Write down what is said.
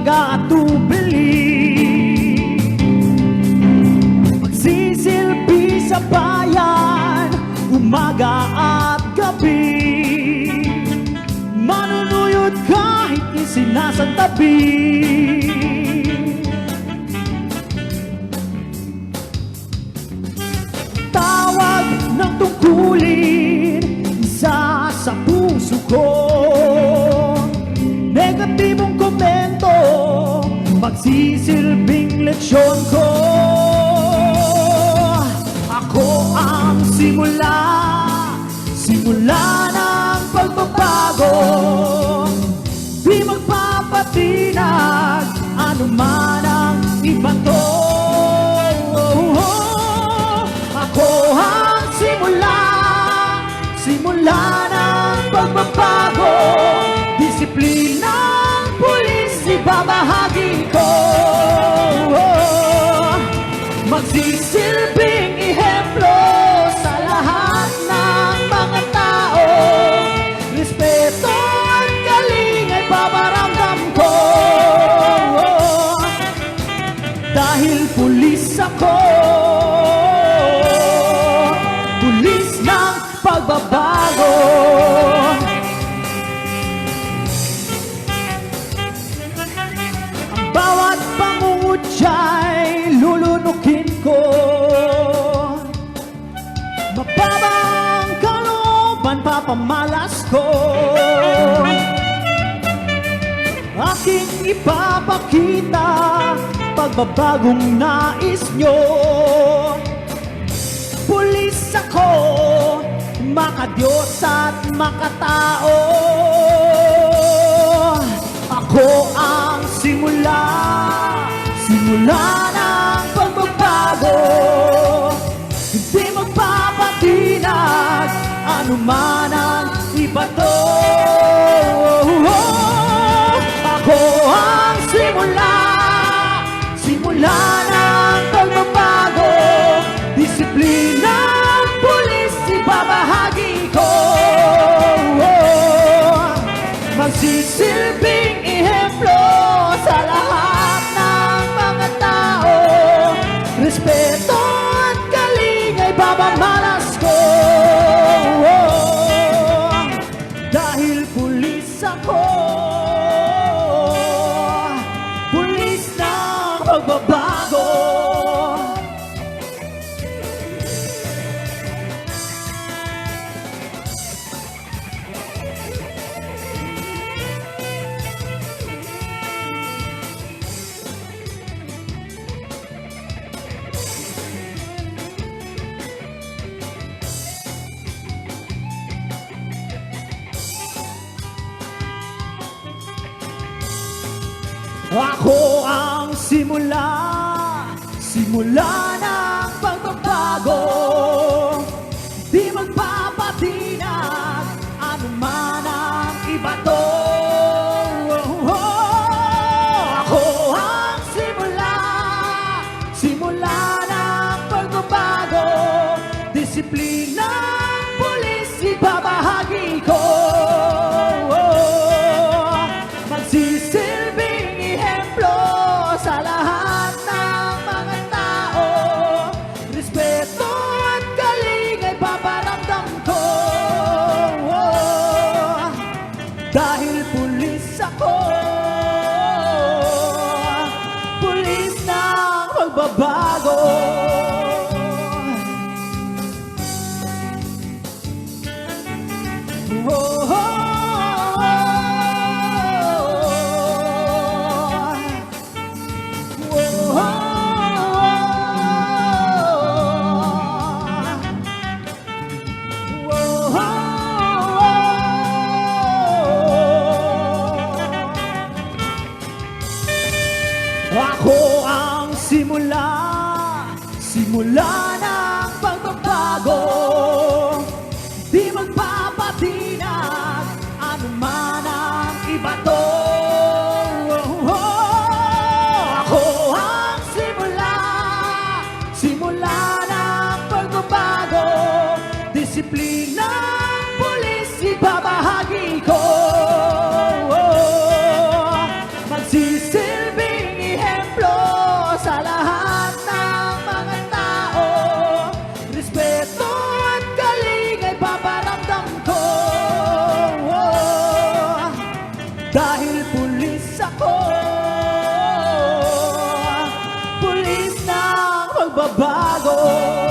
mag-aatubili, magsisilbi sa bayan, umaga at gabi, manunuyot kahit isinasantabi. Tawag ng tungkulin, isa sa puso ko, negatibong komento, magsisilbing leksyon ko. Ako ang simula ng pagbabago, di magpapatinag, anuman ang ibato. Ako ang simula ng pagbabago, disiplinang pulis ibabahagi ko. Magsisilbing ehemplo sa lahat ng mga tao, respeto at galing ay paparamdam ko. Dahil pulis ako, pulis ng pagbabago. Ang bawat pangungudya'y lulunukin ko, mababang kalooban papamalas ko. Aking ipapakita pagbabagong nais nyo. Pulis ako, makadiyos at makatao. Ako ang simula ng pagbabago, hindi magpapatinag, anuman ang ibato. Ako ang simula ng pagbabago, disiplinang pulis ibabahagi ko. Magsisilbing ehemplo sa lahat ng mga tao, respeto at galing ay babamalas ko. Dahil pulis ako, pulis ng pagbabago. Ako ang simula ng pagbabago, di magpapatinag, anuman ang ibato. Ako ang simula ng pagbabago, disiplinang pulis ibabahagi ko. Magsisilbing ehemplo sa lahat ng mga tao, respeto at galing ay paparamdam ko. Dahil pulis ako, pulis ng pagbabago. Ako ang simula ng pagbabago, di magpapatinag, anuman ang ibato. Ako ang simula ng pagbabago, disiplinang pulis ibabahagi ko. Magsisilbi sa lahat ng mga tao. Respeto at galing ay paparamdam ko. Dahil pulis ako, pulis ng magbabago.